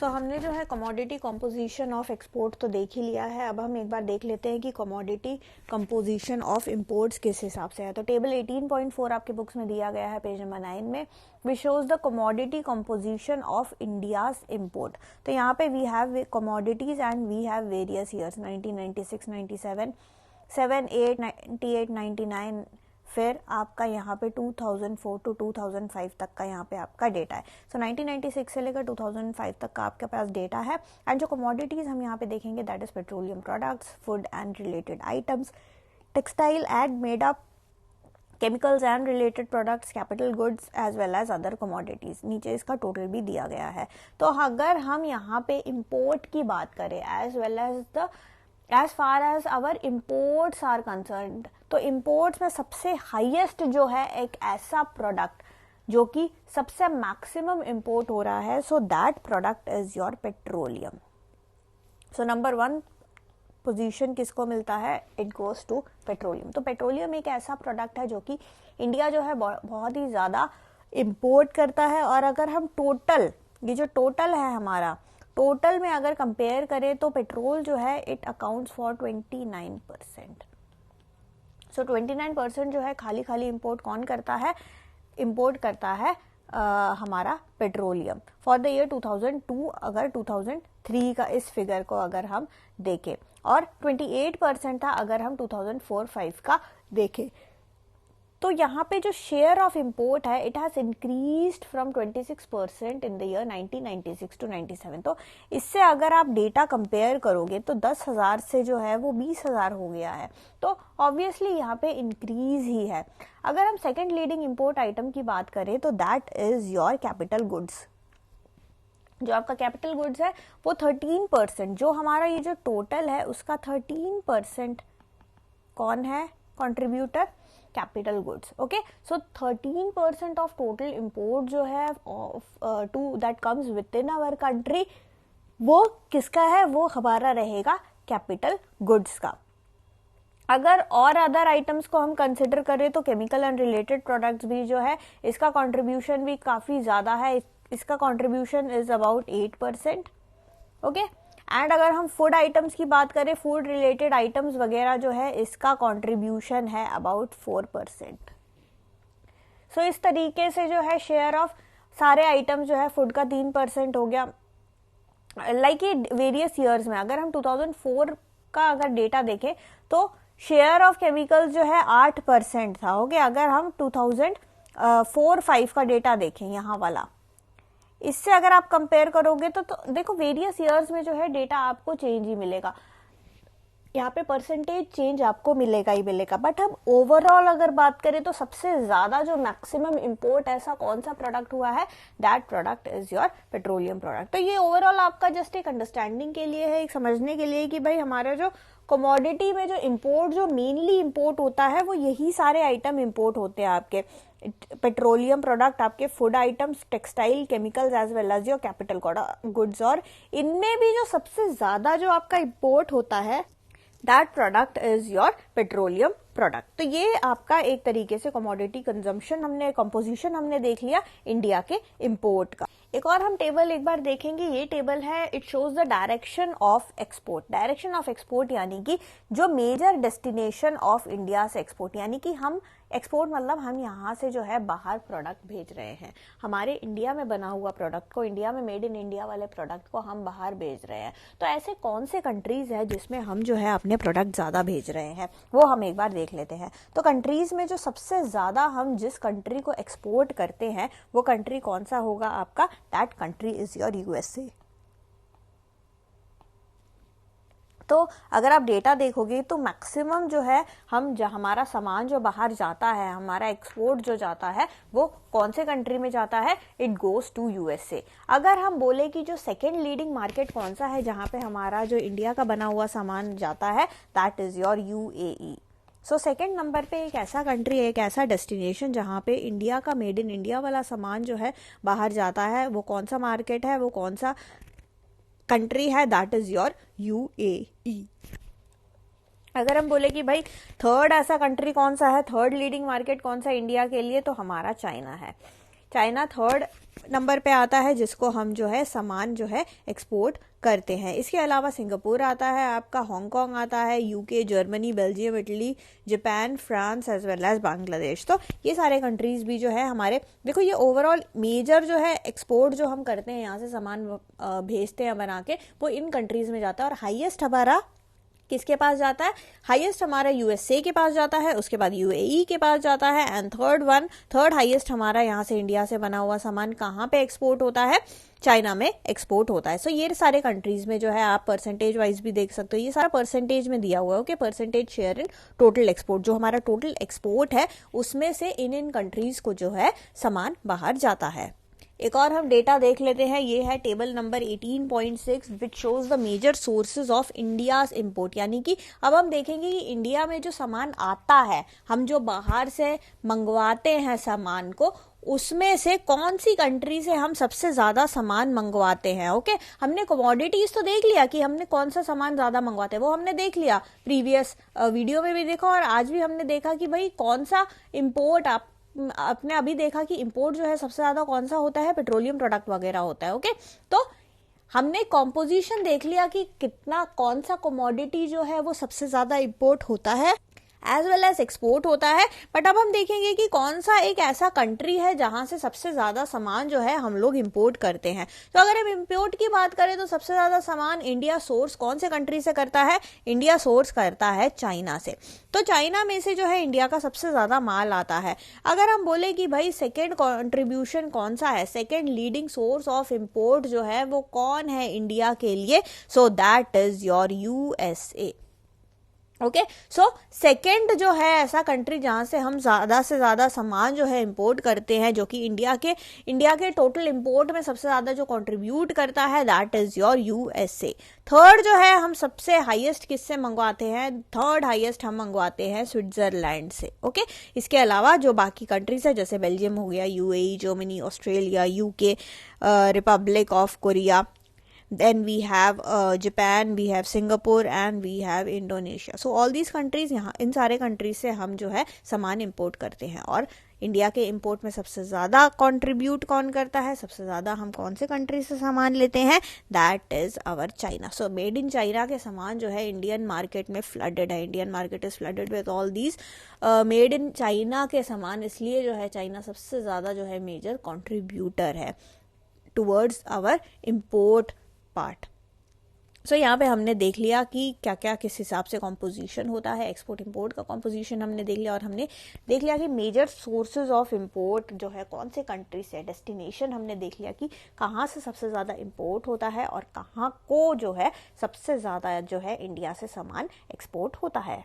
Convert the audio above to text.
हमने जो है कमोडिटी कंपोजिशन ऑफ एक्सपोर्ट तो देख ही लिया है। अब हम एक बार देख लेते हैं कि कमोडिटी कंपोजिशन ऑफ इंपोर्ट्स किस हिसाब से है। तो टेबल 18.4 आपके बुक्स में दिया गया है पेज नंबर 9 में, which shows the commodity composition of India's import. तो यहाँ पे we have commodities and we have various years 1996, 97, 7, 8, 98, 99, फिर आपका यहाँ पे 2004 टू 2005 तक का यहाँ पे आपका डेटा है। 1996 से लेकर 2005 तक का आपके पास डेटा है। एंड जो कमोडिटीज हम यहाँ पे देखेंगे that is petroleum products, food and related items, textile and made up, chemicals and related products, capital goods as well as other commodities. नीचे इसका टोटल भी दिया गया है। तो अगर हम यहाँ पे इम्पोर्ट की बात करें as well as far as our imports are concerned, तो इम्पोर्ट्स में सबसे हाईएस्ट जो है एक ऐसा प्रोडक्ट जो कि सबसे मैक्सिमम इम्पोर्ट हो रहा है, so that product is your petroleum. So number 1 position किसको मिलता है? It goes to petroleum. तो पेट्रोलियम एक ऐसा प्रोडक्ट है जो कि इंडिया जो है बहुत ही ज्यादा इम्पोर्ट करता है। और अगर हम टोटल, ये जो टोटल है हमारा, टोटल में अगर कंपेयर करें तो पेट्रोल जो है इट अकाउंट्स फॉर 29%। सो 29% जो है खाली इंपोर्ट कौन करता है? इंपोर्ट करता है हमारा पेट्रोलियम। फॉर द ईयर 2002 अगर 2003 का इस फिगर को अगर हम देखें, और 28% था अगर हम 2004-05 का देखें। तो यहाँ पे जो शेयर ऑफ इंपोर्ट है it has increased from 26% in the year 1996 to 97। तो इससे अगर आप डेटा कंपेयर करोगे तो 10,000 से जो है वो 20,000 हो गया है। तो ऑब्वियसली यहाँ पे इंक्रीज ही है। अगर हम सेकंड लीडिंग इंपोर्ट आइटम की बात करें तो that is your capital goods. जो आपका कैपिटल गुड्स है वो 13%, जो हमारा ये जो टोटल है उसका 13% कौन है contributor? Capital goods. Okay, so 13% of total import जो है to that comes within our country, वो किसका है? वो हमारा रहेगा कैपिटल गुड्स का। अगर और अदर आइटम्स को हम कंसिडर करें तो केमिकल एंड रिलेटेड प्रोडक्ट्स भी जो है इसका कंट्रीब्यूशन भी काफी ज्यादा है। इसका contribution is about 8%। Okay, and अगर हम फूड आइटम्स की बात करें, फूड रिलेटेड आइटम्स वगैरह जो है इसका कंट्रीब्यूशन है अबाउट 4%। सो इस तरीके से जो है शेयर ऑफ सारे आइटम्स जो है फूड का 3% हो गया। लाइक ये वेरियस ईयर्स में अगर हम 2004 का अगर डेटा देखें तो शेयर ऑफ केमिकल्स जो है 8% था। ओके, अगर हम 2004-05 का डेटा देखें यहाँ वाला, इससे अगर आप कंपेयर करोगे तो देखो वेरियस ईयर्स में जो है डेटा आपको चेंज ही मिलेगा। यहाँ पे परसेंटेज चेंज आपको मिलेगा ही मिलेगा। बट हम ओवरऑल अगर बात करें तो सबसे ज्यादा जो मैक्सिमम इंपोर्ट ऐसा कौन सा प्रोडक्ट हुआ है? That product is your petroleum product. तो ये ओवरऑल आपका जस्ट एक अंडरस्टैंडिंग के लिए है, एक समझने के लिए कि भाई हमारा जो कमोडिटी में जो इंपोर्ट जो मेनली इंपोर्ट होता है वो यही सारे आइटम इंपोर्ट होते हैं आपके पेट्रोलियम प्रोडक्ट, आपके food items, textile, chemicals as well as your capital goods. और इनमें भी जो सबसे ज्यादा जो आपका इंपोर्ट होता है that product is your petroleum product. तो ये आपका एक तरीके से कमोडिटी कंजम्पशन हमने, कंपोजिशन हमने देख लिया इंडिया के इंपोर्ट का। एक और हम टेबल एक बार देखेंगे। ये टेबल है, it shows the direction of export. Direction of export यानी कि जो मेजर डेस्टिनेशन ऑफ इंडिया से एक्सपोर्ट, यानी कि हम एक्सपोर्ट मतलब हम यहाँ से जो है बाहर प्रोडक्ट भेज रहे हैं, हमारे इंडिया में बना हुआ प्रोडक्ट को, इंडिया में मेड इन इंडिया वाले प्रोडक्ट को हम बाहर भेज रहे हैं। तो ऐसे कौन से कंट्रीज है जिसमें हम जो है अपने प्रोडक्ट ज्यादा भेज रहे हैं वो हम एक बार देख लेते हैं। तो कंट्रीज में जो सबसे ज्यादा हम जिस कंट्री को एक्सपोर्ट करते हैं वो कंट्री कौन सा होगा आपका? That country is your USA. तो अगर आप डेटा देखोगे तो मैक्सिमम जो है हम हमारा सामान जो बाहर जाता है, हमारा एक्सपोर्ट जो जाता है वो कौन से कंट्री में जाता है? It goes to USA. अगर हम बोले कि जो सेकेंड लीडिंग मार्केट कौन सा है जहां पे हमारा जो इंडिया का बना हुआ सामान जाता है, that is your UAE. So second number पे एक ऐसा कंट्री है, एक ऐसा डेस्टिनेशन जहां पे इंडिया का मेड इन इंडिया वाला सामान जो है बाहर जाता है, वो कौन सा मार्केट है, वो कौन सा कंट्री है? That is your UAE. अगर हम बोले कि भाई थर्ड ऐसा कंट्री कौन सा है, थर्ड लीडिंग मार्केट कौन सा इंडिया के लिए, तो हमारा चाइना है। चाइना थर्ड नंबर पे आता है जिसको हम जो है सामान जो है एक्सपोर्ट करते हैं। इसके अलावा सिंगापुर आता है आपका, हांगकांग आता है, UK, Germany, Belgium, Italy, Japan, France as well as Bangladesh. तो ये सारे कंट्रीज भी जो है हमारे, देखो ये ओवरऑल मेजर जो है एक्सपोर्ट जो हम करते हैं, यहाँ से सामान भेजते हैं बना के, वो इन कंट्रीज में जाता है। और हाईएस्ट हमारा किसके पास जाता है? हाईएस्ट हमारा यूएसए के पास जाता है, उसके बाद यूएई के पास जाता है, एंड थर्ड हाईएस्ट हमारा यहाँ से इंडिया से बना हुआ सामान कहाँ पे एक्सपोर्ट होता है? चाइना में एक्सपोर्ट होता है। सो ये सारे कंट्रीज में जो है आप परसेंटेज वाइज भी देख सकते हो, ये सारा परसेंटेज में दिया हुआ है। Okay, percentage share in total export, जो हमारा टोटल एक्सपोर्ट है उसमें से इन कंट्रीज को जो है सामान बाहर जाता है। एक और हम डेटा देख लेते हैं, ये है table number 18.6 which shows the major sources of India's import. यानी कि अब हम देखेंगे कि इंडिया में जो सामान आता है, हम जो बाहर से मंगवाते हैं सामान को, उसमें से कौन सी कंट्री से हम सबसे ज्यादा सामान मंगवाते हैं। ओके, हमने कमोडिटीज तो देख लिया कि हमने कौन सा सामान ज्यादा मंगवाते हैं, वो हमने देख लिया, प्रीवियस वीडियो में भी देखा और आज भी हमने देखा कि भाई कौन सा इंपोर्ट आपने अभी देखा कि इंपोर्ट जो है सबसे ज्यादा कौन सा होता है? पेट्रोलियम प्रोडक्ट वगैरह होता है। ओके, तो हमने कॉम्पोजिशन देख लिया कि कितना कौन सा कमोडिटी जो है वो सबसे ज्यादा इंपोर्ट होता है एज वेल एज एक्सपोर्ट होता है। बट अब हम देखेंगे कि कौन सा एक ऐसा कंट्री है जहां से सबसे ज्यादा सामान जो है हम लोग इंपोर्ट करते हैं। तो अगर हम इंपोर्ट की बात करें तो सबसे ज्यादा सामान इंडिया सोर्स कौन से कंट्री से करता है? इंडिया सोर्स करता है चाइना से। तो चाइना में से जो है इंडिया का सबसे ज्यादा माल आता है। अगर हम बोले कि भाई सेकेंड कॉन्ट्रीब्यूशन कौन सा है, second leading source of import जो है वो कौन है इंडिया के लिए? So that is your USA. Okay, so second जो है ऐसा कंट्री जहां से हम ज्यादा से ज्यादा सामान जो है इंपोर्ट करते हैं, जो कि इंडिया के टोटल इंपोर्ट में सबसे ज्यादा जो कंट्रीब्यूट करता है, that is your USA. Third जो है हम सबसे हाईएस्ट किससे मंगवाते हैं? थर्ड हाईएस्ट हम मंगवाते हैं स्विट्जरलैंड से। ओके, इसके अलावा जो बाकी कंट्रीज है जैसे बेल्जियम हो गया, UAE, Germany, Australia, UK, Republic of Korea, then we have Japan, we have Singapore and we have Indonesia. So all these countries, यहाँ इन सारे कंट्रीज से हम जो है सामान इंपोर्ट करते हैं। और इंडिया के इंपोर्ट में सबसे ज्यादा कंट्रीब्यूट कौन करता है? सबसे ज्यादा हम कौन से कंट्री से सामान लेते हैं? That is our China. So made in China के सामान जो है इंडियन मार्केट में फ्लडेड है। Indian market is flooded with all these made in China के सामान, इसलिए जो है चाइना सबसे ज्यादा जो है मेजर कंट्रीब्यूटर है टुवर्ड्स आवर इंपोर्ट पार्ट। सो यहाँ पे हमने देख लिया कि क्या क्या किस हिसाब से कॉम्पोजिशन होता है, एक्सपोर्ट इंपोर्ट का कॉम्पोजिशन हमने देख लिया, और हमने देख लिया कि मेजर सोर्सेज ऑफ इंपोर्ट जो है कौन से कंट्री से, डेस्टिनेशन हमने देख लिया कि कहाँ से सबसे ज़्यादा इंपोर्ट होता है और कहाँ को जो है सबसे ज़्यादा जो है इंडिया से सामान एक्सपोर्ट होता है।